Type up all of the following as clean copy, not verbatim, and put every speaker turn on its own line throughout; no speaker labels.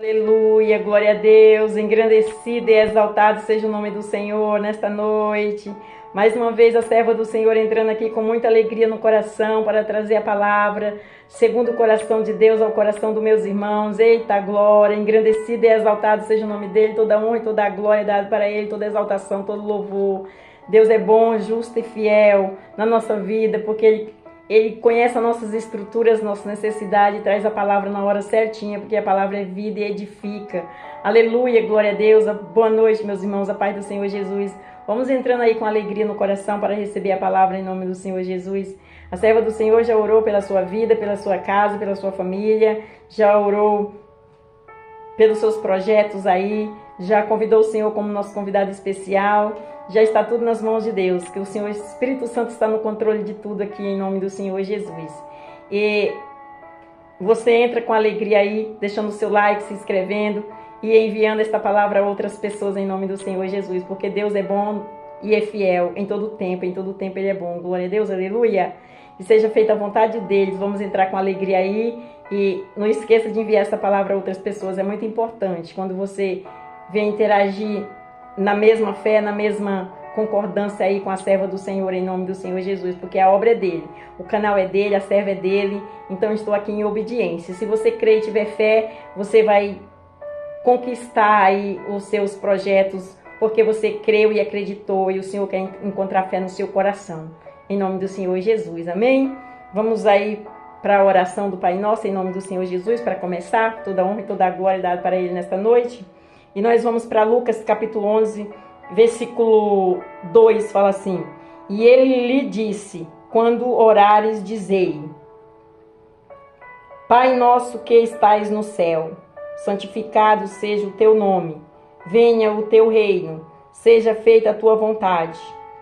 Aleluia, glória a Deus, engrandecido e exaltado seja o nome do Senhor nesta noite. Mais uma vez a serva do Senhor entrando aqui com muita alegria no coração para trazer a palavra, segundo o coração de Deus ao coração dos meus irmãos. Eita glória, engrandecido e exaltado seja o nome dele, toda honra e toda a glória dada para ele, toda exaltação, todo louvor. Deus é bom, justo e fiel na nossa vida, porque Ele conhece as nossas estruturas, nossas necessidades, traz a palavra na hora certinha, porque a palavra é vida e edifica. Aleluia, glória a Deus. Boa noite, meus irmãos, a paz do Senhor Jesus. Vamos entrando aí com alegria no coração para receber a palavra em nome do Senhor Jesus. A serva do Senhor já orou pela sua vida, pela sua casa, pela sua família, já orou pelos seus projetos aí, já convidou o Senhor como nosso convidado especial. Já está tudo nas mãos de Deus, que o Senhor Espírito Santo está no controle de tudo aqui em nome do Senhor Jesus. E você entra com alegria aí, deixando o seu like, se inscrevendo e enviando esta palavra a outras pessoas em nome do Senhor Jesus, porque Deus é bom e é fiel em todo tempo Ele é bom. Glória a Deus, aleluia. E seja feita a vontade deles, vamos entrar com alegria aí e não esqueça de enviar esta palavra a outras pessoas, é muito importante quando você vem interagir na mesma fé, na mesma concordância aí com a serva do Senhor, em nome do Senhor Jesus, porque a obra é dele, o canal é dele, a serva é dele, então estou aqui em obediência. Se você crê e tiver fé, você vai conquistar aí os seus projetos, porque você creu e acreditou, e o Senhor quer encontrar fé no seu coração, em nome do Senhor Jesus, amém? Vamos aí para a oração do Pai Nosso, em nome do Senhor Jesus, para começar, toda a honra e toda a glória dada para Ele nesta noite. E nós vamos para Lucas capítulo 11, versículo 2, fala assim: E ele lhe disse, quando orares, dizei: Pai nosso que estais no céu, santificado seja o teu nome, venha o teu reino, seja feita a tua vontade,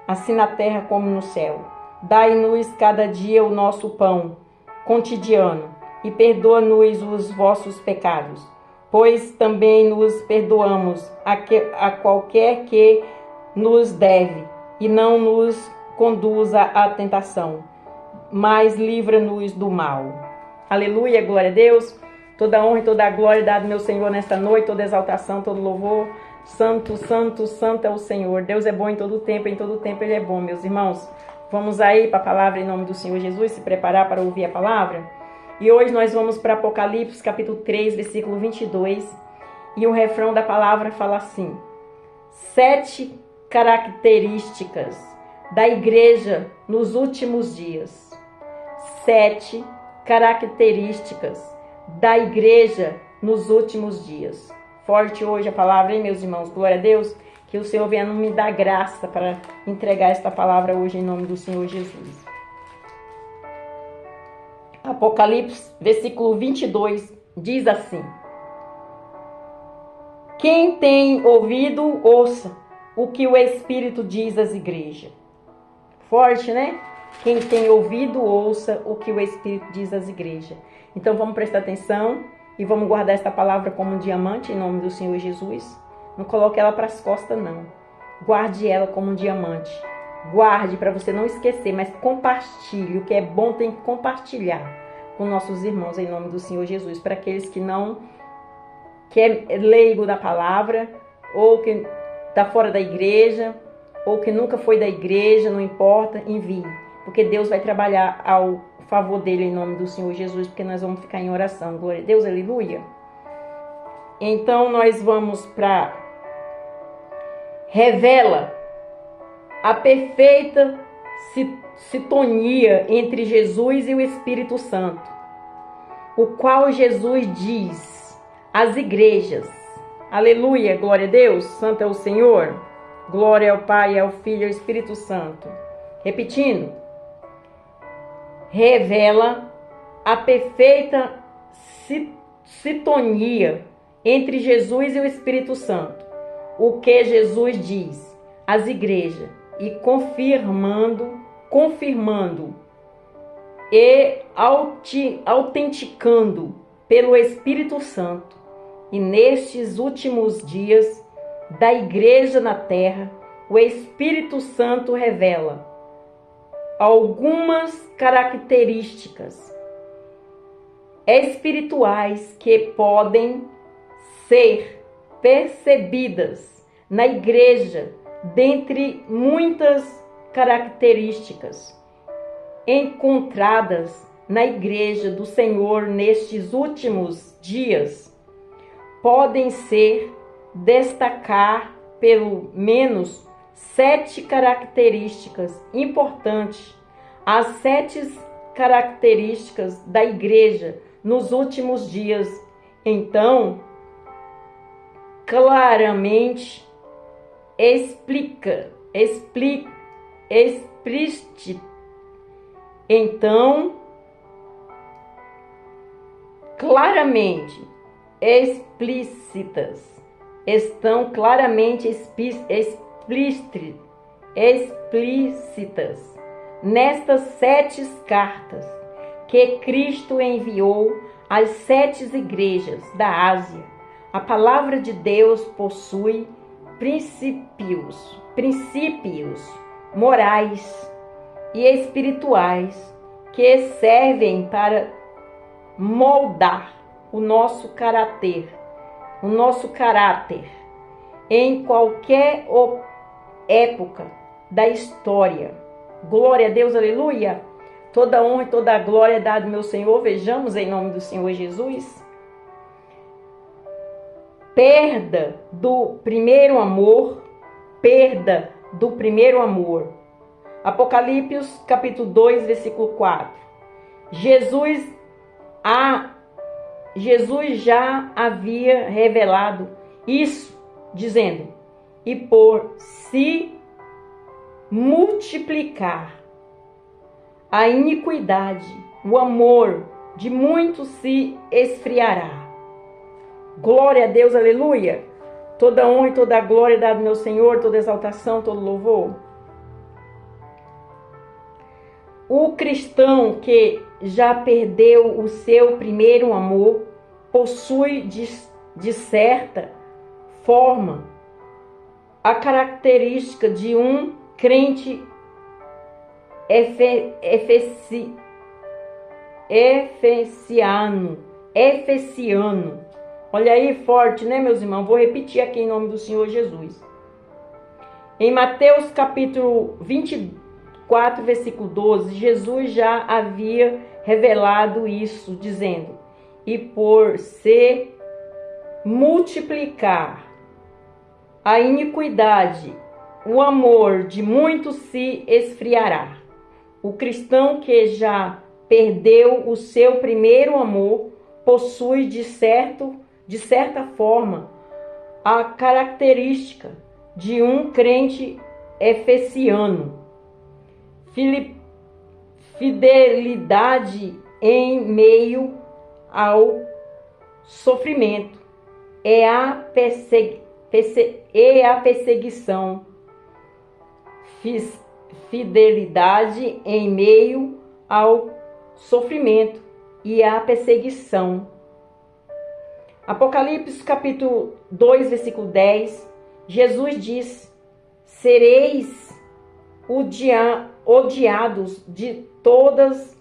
assim na terra como no céu. Dai-nos cada dia o nosso pão cotidiano, e perdoa-nos os vossos pecados, pois também nos perdoamos a qualquer que nos deve, e não nos conduza à tentação, mas livra-nos do mal. Aleluia, glória a Deus. Toda honra e toda a glória dada meu Senhor nesta noite, toda exaltação, todo louvor. Santo, santo, santo é o Senhor. Deus é bom em todo tempo Ele é bom, meus irmãos. Vamos aí para a palavra em nome do Senhor Jesus, se preparar para ouvir a palavra. E hoje nós vamos para Apocalipse, capítulo 3, versículo 22. E o refrão da palavra fala assim: 7 características da igreja nos últimos dias. 7 características da igreja nos últimos dias. Forte hoje a palavra, hein, meus irmãos? Glória a Deus. Que o Senhor venha me dar graça para entregar esta palavra hoje em nome do Senhor Jesus. Apocalipse, versículo 22, diz assim: Quem tem ouvido, ouça o que o Espírito diz às igrejas. Forte, né? Quem tem ouvido, ouça o que o Espírito diz às igrejas. Então vamos prestar atenção e vamos guardar esta palavra como um diamante em nome do Senhor Jesus. Não coloque ela para as costas, não. Guarde ela como um diamante. Guarde para você não esquecer, mas compartilhe. O que é bom tem que compartilhar com nossos irmãos em nome do Senhor Jesus. Para aqueles que é leigo da palavra, ou que está fora da igreja, ou que nunca foi da igreja, não importa, envie. Porque Deus vai trabalhar ao favor dele em nome do Senhor Jesus, porque nós vamos ficar em oração. Glória a Deus, aleluia. Então nós vamos para revela a perfeita sintonia entre Jesus e o Espírito Santo, o qual Jesus diz às igrejas. Aleluia, glória a Deus, santo é o Senhor, glória ao Pai, ao Filho e ao Espírito Santo. Repetindo, revela a perfeita sintonia entre Jesus e o Espírito Santo, o que Jesus diz às igrejas, e confirmando e autenticando pelo Espírito Santo. E nestes últimos dias da igreja na terra, o Espírito Santo revela algumas características espirituais que podem ser percebidas na igreja dentre muitas características encontradas na igreja do Senhor nestes últimos dias, podem ser destacar pelo menos 7 características importantes, as 7 características da igreja nos últimos dias. Então, claramente estão claramente explícitas nestas 7 cartas que Cristo enviou às 7 igrejas da Ásia. A palavra de Deus possui princípios morais e espirituais que servem para moldar o nosso caráter em qualquer época da história. Glória a Deus, aleluia! Toda honra e toda a glória é dada ao meu Senhor. Vejamos em nome do Senhor Jesus. Perda do primeiro amor. Apocalipse capítulo 2, versículo 4. Jesus já havia revelado isso, dizendo: e por se multiplicar a iniquidade, o amor de muitos se esfriará. Glória a Deus, aleluia! Toda honra e toda glória é dada ao meu Senhor, toda exaltação, todo louvor. O cristão que já perdeu o seu primeiro amor possui, de certa forma, a característica de um crente efesiano. Olha aí, forte, né, meus irmãos? Vou repetir aqui em nome do Senhor Jesus. Em Mateus capítulo 24, versículo 12, Jesus já havia revelado isso, dizendo: e por se multiplicar a iniquidade, o amor de muitos se esfriará. O cristão que já perdeu o seu primeiro amor possui, de certa forma, a característica de um crente efesiano. Fidelidade em meio ao sofrimento e a perseguição. Fidelidade em meio ao sofrimento e a perseguição. Apocalipse capítulo 2, versículo 10, Jesus diz: sereis odiados de todas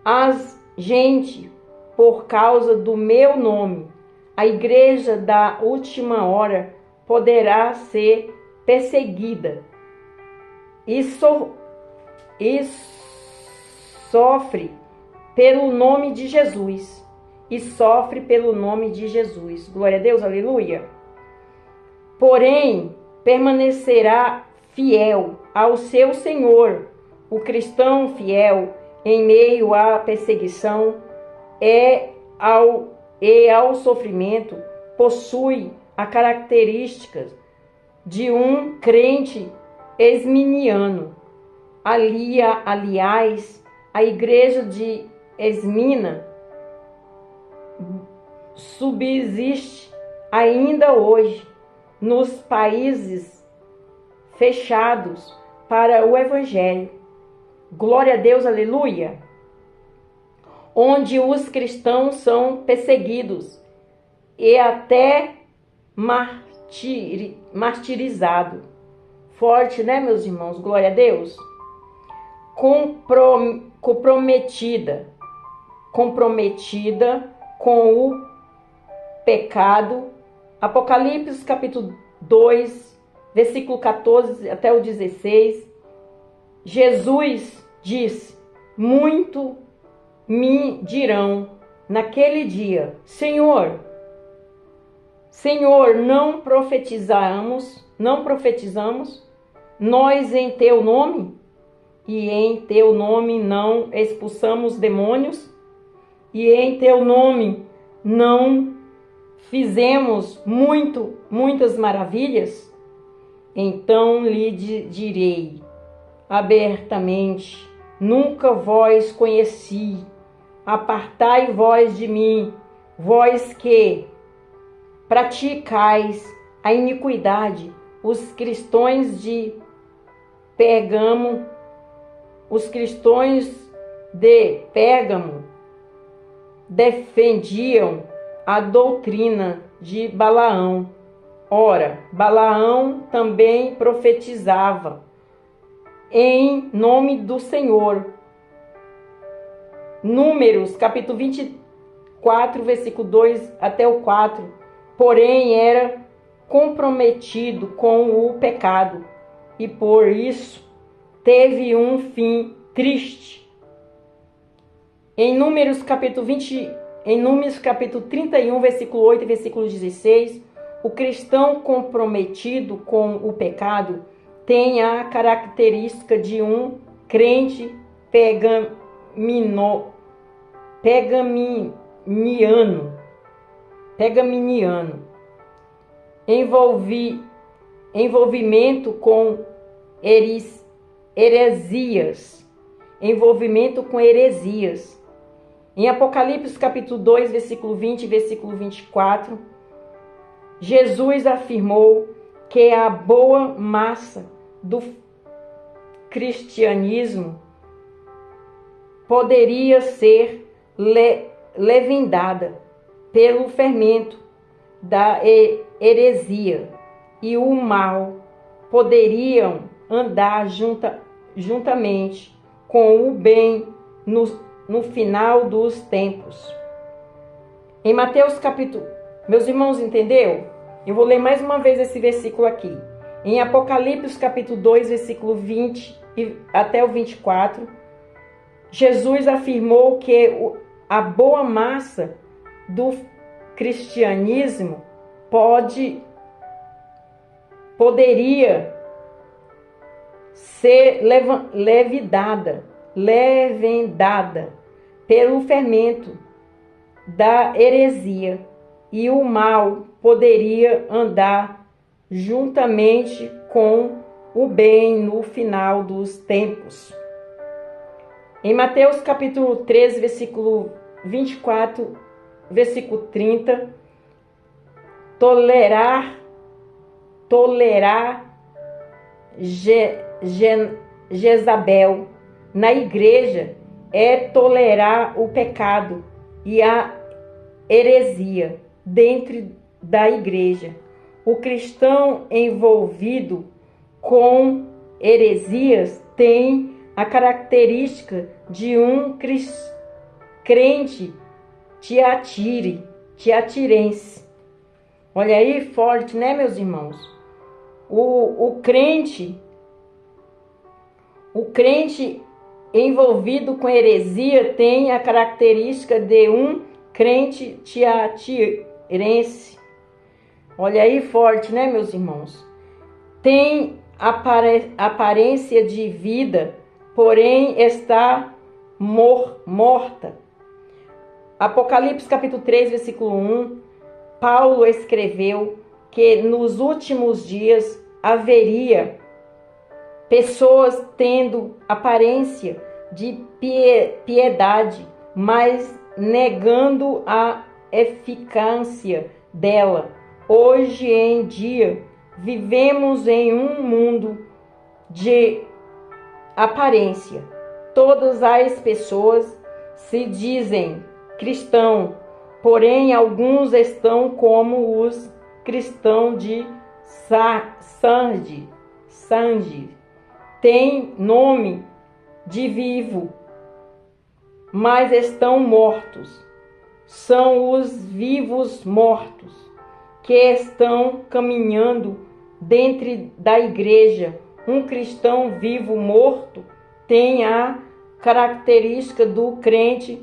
as gente por causa do meu nome. A igreja da última hora poderá ser perseguida e sofre pelo nome de Jesus. Glória a Deus, aleluia. Porém, permanecerá fiel ao seu Senhor. O cristão fiel em meio à perseguição e ao sofrimento possui a característica de um crente esminiano. Aliás, a igreja de Esmina subsiste ainda hoje nos países fechados para o Evangelho. Glória a Deus, aleluia! Onde os cristãos são perseguidos e até martirizados. Forte, né, meus irmãos? Glória a Deus! Comprometida com o pecado. Apocalipse capítulo 2, versículo 14 até o 16. Jesus diz: muito me dirão naquele dia: Senhor, Senhor, não profetizamos nós em teu nome? E em teu nome não expulsamos demônios? E em teu nome não fizemos muitas maravilhas? Então lhe direi abertamente: nunca vos conheci. Apartai vós de mim, vós que praticais a iniquidade. Os cristãos de Pérgamo, defendiam a doutrina de Balaão. Ora, Balaão também profetizava em nome do Senhor. Números, capítulo 24, versículo 2 até o 4. Porém, era comprometido com o pecado e por isso teve um fim triste. Em Números, capítulo 31, versículo 8 e versículo 16, o cristão comprometido com o pecado tem a característica de um crente pegaminiano, envolvimento com heresias. Em Apocalipse capítulo 2, versículo 20 e versículo 24, Jesus afirmou que a boa massa do cristianismo poderia ser levedada pelo fermento da heresia, e o mal poderiam andar juntamente com o bem no final dos tempos. Em Mateus capítulo... Meus irmãos, entendeu? Eu vou ler mais uma vez esse versículo aqui. Em Apocalipse capítulo 2, versículo 20 até o 24, Jesus afirmou que a boa massa do cristianismo poderia ser levedada pelo fermento da heresia, e o mal poderia andar juntamente com o bem no final dos tempos. Em Mateus capítulo 13, versículo 24, versículo 30, tolerar Jezabel na igreja é tolerar o pecado e a heresia dentro da igreja. O cristão envolvido com heresias tem a característica de um crente tiatirense. Olha aí, forte, né, meus irmãos? O crente envolvido com heresia tem a característica de um crente tiatirense. Olha aí, forte, né, meus irmãos? Tem aparência de vida, porém está morta. Apocalipse capítulo 3, versículo 1, Paulo escreveu que nos últimos dias haveria pessoas tendo aparência de piedade, mas negando a eficácia dela. Hoje em dia, vivemos em um mundo de aparência. Todas as pessoas se dizem cristão, porém alguns estão como os cristãos de Sandy. Tem nome de vivo, mas estão mortos. são os vivos mortos que estão caminhando dentro da igreja. Um cristão vivo morto tem a característica do crente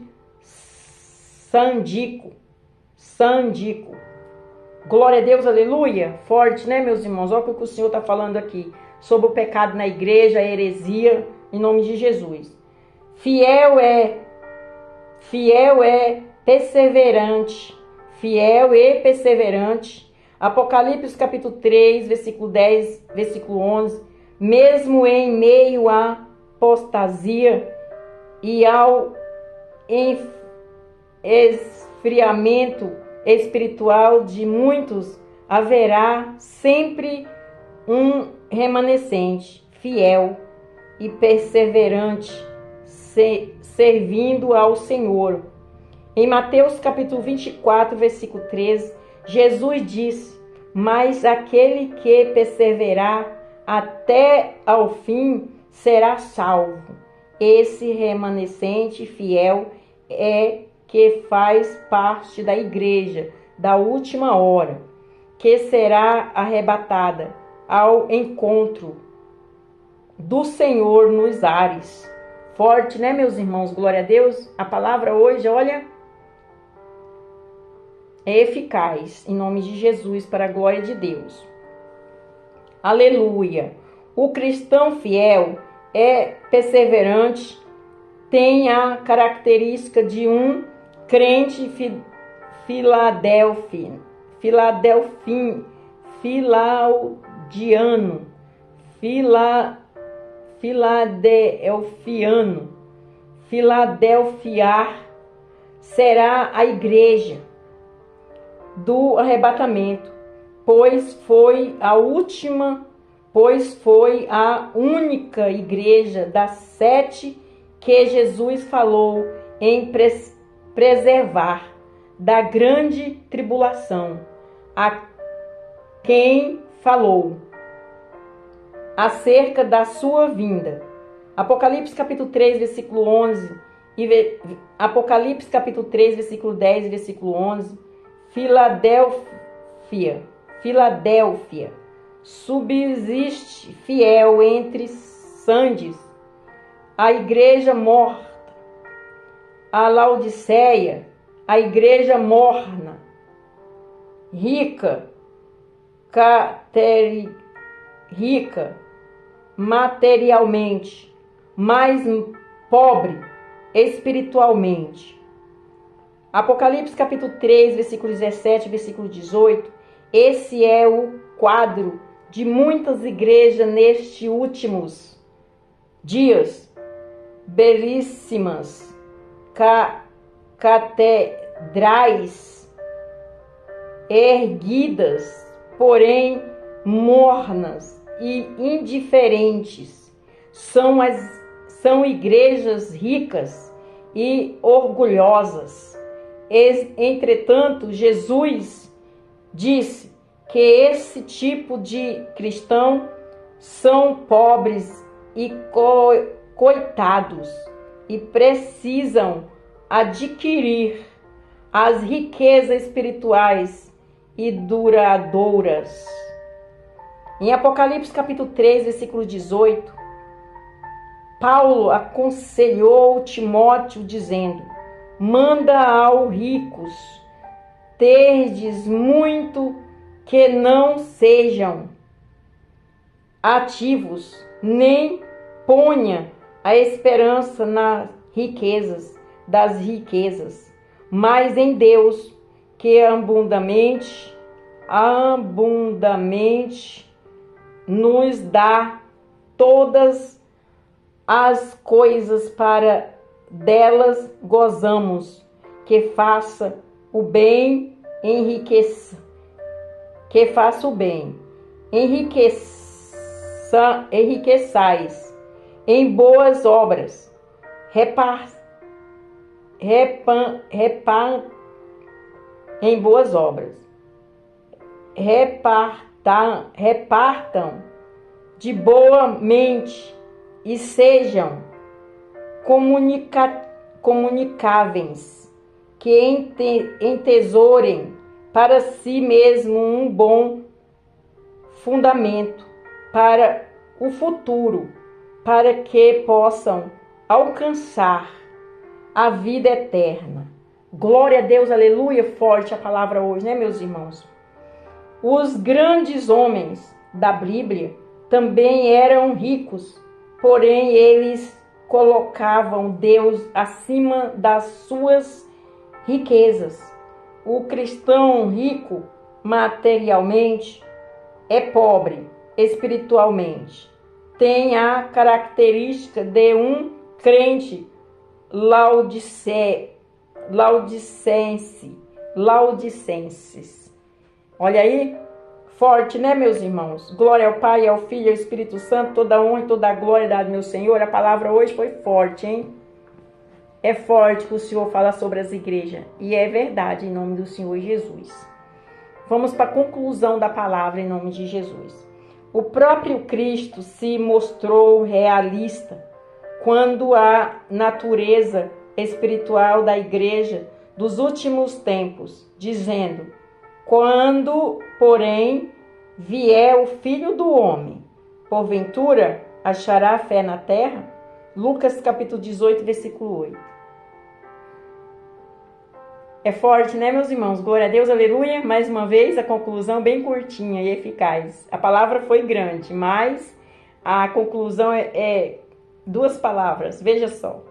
sandico. Glória a Deus, aleluia. Forte, né, meus irmãos? Olha o que o Senhor está falando aqui sobre o pecado na igreja, a heresia, em nome de Jesus. Fiel é perseverante. Fiel e perseverante. Apocalipse capítulo 3, versículo 10, versículo 11. Mesmo em meio à apostasia e ao esfriamento espiritual de muitos, haverá sempre um remanescente fiel e perseverante, servindo ao Senhor. Em Mateus capítulo 24, versículo 13, Jesus disse: mas aquele que perseverar até ao fim será salvo. Esse remanescente fiel é que faz parte da igreja da última hora, que será arrebatada ao encontro do Senhor nos ares. Forte, né, meus irmãos? Glória a Deus. A palavra hoje, olha, é eficaz, em nome de Jesus, para a glória de Deus. Aleluia. O cristão fiel é perseverante, tem a característica de um crente filadelfiano, filadelfiar será a igreja do arrebatamento, pois foi a única igreja das 7 que Jesus falou em preservar da grande tribulação, a quem falou acerca da sua vinda. Apocalipse capítulo 3, versículo 11 e Apocalipse capítulo 3, versículo 10 e versículo 11. Filadélfia subsiste fiel entre Sandes, a igreja morta. A Laodiceia, a igreja morna, rica materialmente, mas pobre espiritualmente. Apocalipse capítulo 3, versículo 17, versículo 18. Esse é o quadro de muitas igrejas nestes últimos dias. Belíssimas catedrais erguidas, porém mornas e indiferentes. São igrejas ricas e orgulhosas. Entretanto, Jesus disse que esse tipo de cristão são pobres e coitados e precisam adquirir as riquezas espirituais e duradouras. Em Apocalipse capítulo 3, versículo 18, Paulo aconselhou Timóteo dizendo: manda aos ricos terdes muito, que não sejam ativos, nem ponha a esperança nas das riquezas, mas em Deus, que abundantemente nos dá todas as coisas para delas gozamos, que faça o bem, enriqueçais em boas obras, em boas obras, repartam de boa mente e sejam comunicáveis, que entesourem para si mesmo um bom fundamento para o futuro, para que possam alcançar a vida eterna. Glória a Deus, aleluia, forte a palavra hoje, né, meus irmãos? Os grandes homens da Bíblia também eram ricos, porém eles colocavam Deus acima das suas riquezas. O cristão rico materialmente é pobre espiritualmente. Tem a característica de um crente laudicenses. Olha aí, forte, né, meus irmãos? Glória ao Pai, ao Filho e ao Espírito Santo, toda honra e toda a glória dada, meu Senhor. A palavra hoje foi forte, hein? É forte que o Senhor fala sobre as igrejas. E é verdade, em nome do Senhor Jesus. Vamos para a conclusão da palavra, em nome de Jesus. O próprio Cristo se mostrou realista quando a natureza espiritual da igreja dos últimos tempos, dizendo: quando, porém, vier o Filho do Homem, porventura achará fé na terra? Lucas capítulo 18, versículo 8. É forte, né, meus irmãos? Glória a Deus, aleluia. Mais uma vez, a conclusão bem curtinha e eficaz. A palavra foi grande, mas a conclusão é duas palavras. Veja só.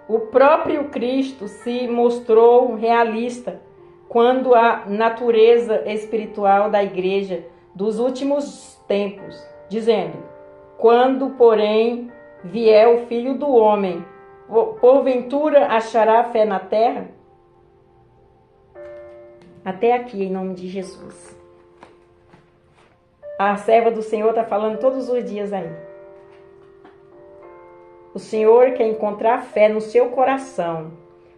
O próprio Cristo se mostrou realista quando a natureza espiritual da igreja dos últimos tempos, dizendo: quando, porém, vier o Filho do Homem, porventura achará fé na terra? Até aqui, em nome de Jesus. A serva do Senhor está falando todos os dias aí. O Senhor quer encontrar fé no seu coração.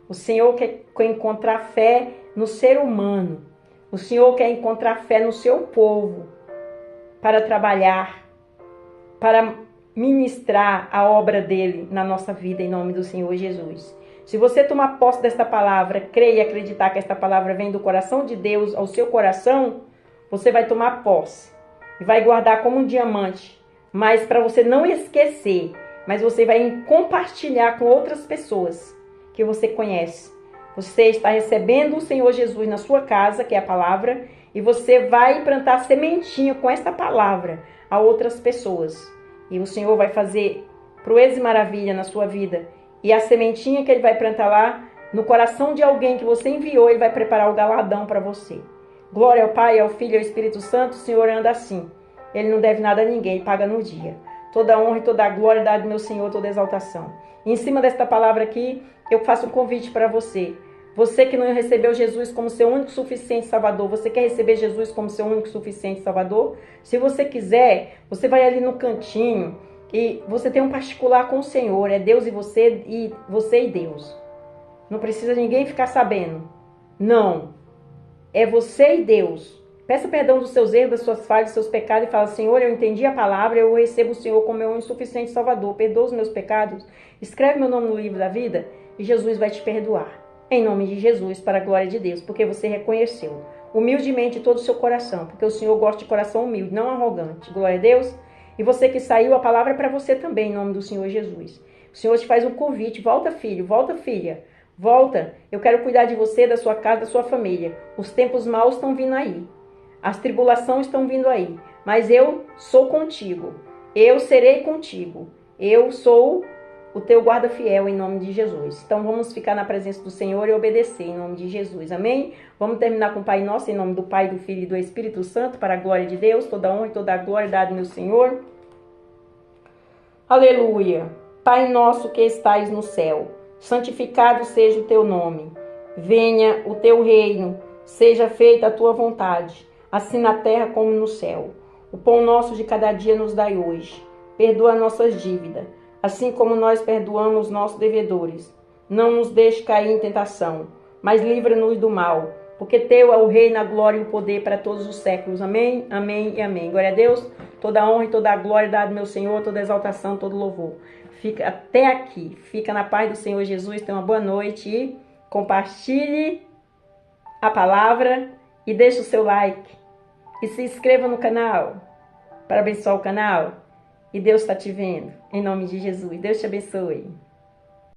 O Senhor quer encontrar fé no ser humano. O Senhor quer encontrar fé no seu povo para trabalhar, para ministrar a obra dele na nossa vida, em nome do Senhor Jesus. Se você tomar posse desta palavra, crer e acreditar que esta palavra vem do coração de Deus ao seu coração, você vai tomar posse e vai guardar como um diamante. Mas para você não esquecer, mas você vai compartilhar com outras pessoas que você conhece. Você está recebendo o Senhor Jesus na sua casa, que é a palavra, e você vai plantar sementinha com esta palavra a outras pessoas. E o Senhor vai fazer proeza e maravilha na sua vida. E a sementinha que ele vai plantar lá, no coração de alguém que você enviou, ele vai preparar o galardão para você. Glória ao Pai, ao Filho e ao Espírito Santo. O Senhor anda assim. Ele não deve nada a ninguém, paga no dia. Toda honra e toda a glória dada ao meu Senhor, toda exaltação. E em cima desta palavra aqui, eu faço um convite para você. Você que não recebeu Jesus como seu único suficiente Salvador, você quer receber Jesus como seu único suficiente Salvador? Se você quiser, você vai ali no cantinho e você tem um particular com o Senhor. É Deus e você e Deus. Não precisa ninguém ficar sabendo. Não. É você e Deus. Peça perdão dos seus erros, das suas falhas, dos seus pecados e fala: Senhor, eu entendi a palavra, eu recebo o Senhor como meu insuficiente Salvador. Perdoa os meus pecados, escreve meu nome no livro da vida e Jesus vai te perdoar. Em nome de Jesus, para a glória de Deus, porque você reconheceu humildemente todo o seu coração, porque o Senhor gosta de coração humilde, não arrogante. Glória a Deus. E você que saiu, a palavra é para você também, em nome do Senhor Jesus. O Senhor te faz um convite: volta, filho, volta, filha. Volta, eu quero cuidar de você, da sua casa, da sua família. Os tempos maus estão vindo aí. As tribulações estão vindo aí. Mas eu sou contigo. Eu serei contigo. Eu sou o teu guarda fiel, em nome de Jesus. Então vamos ficar na presença do Senhor e obedecer, em nome de Jesus. Amém? Vamos terminar com o Pai Nosso, em nome do Pai, do Filho e do Espírito Santo, para a glória de Deus. Toda honra e toda a glória dada ao meu Senhor. Aleluia. Pai nosso que estais no céu, santificado seja o teu nome. Venha o teu reino, seja feita a tua vontade, assim na terra como no céu. O pão nosso de cada dia nos dai hoje. Perdoa nossas dívidas, assim como nós perdoamos nossos devedores. Não nos deixe cair em tentação, mas livra-nos do mal, porque teu é o reino, a glória e o poder para todos os séculos. Amém, amém e amém. Glória a Deus, toda a honra e toda a glória dada ao meu Senhor, toda a exaltação, todo louvor. Fica até aqui, fica na paz do Senhor Jesus, tenha uma boa noite e compartilhe a palavra e deixe o seu like. E se inscreva no canal para abençoar o canal. E Deus está te vendo. Em nome de Jesus. Deus te abençoe.